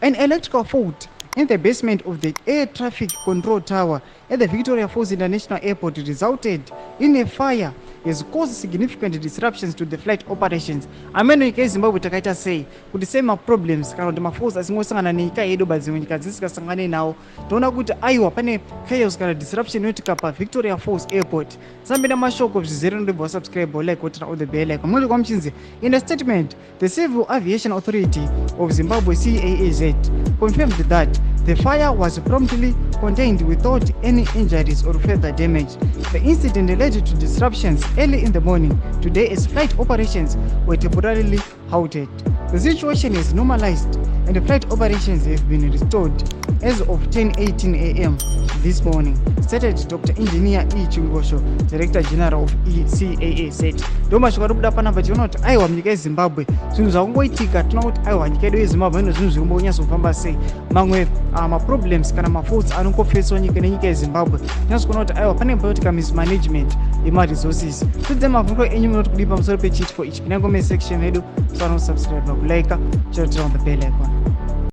An electrical fault in the basement of the air traffic control tower at the Victoria Falls International Airport resulted in a fire has caused significant disruptions to the flight operations. Amene nyika yeZimbabwe takaita sei kuti sema problems kana kuti maforce asingosangana nenyika yedu bazimwe nyika dzisikasangane nawo toona kuti aiwa pane chaos kana disruption yotika pa Victoria Falls Airport. Sambe na mashoko zvizere ndibva subscribe like what all the bell like muri kwa mchinzi. In a statement, the Civil Aviation Authority of Zimbabwe CAAZ confirmed that the fire was promptly contained without any injuries or further damage. The incident led to disruptions early in the morning today as flight operations were temporarily halted. The situation is normalized and the flight operations have been restored as of 10:18 a.m. this morning, stated Dr. Engineer E. Chingosho, Director General of ECAA. Ndoma shikarubuda panapa tiona kuti aiwa munyika yeZimbabwe zvinhu zvakungoitika tinoona kuti aiwa nyika yedu yeZimbabwe ino zvinhu zvikumbonyasa kufamba sei. Mamwe maproblems kana mafaults anongofeswa nyika nenyika yeZimbabwe tinyaso kuona kuti aiwa pane political mismanagement yemaresources. Tudze mabvunzo enyu munoti kudi pamusoro pechitiko ichi pinango me section yedu, so subscribe, like, share it on the bell icon.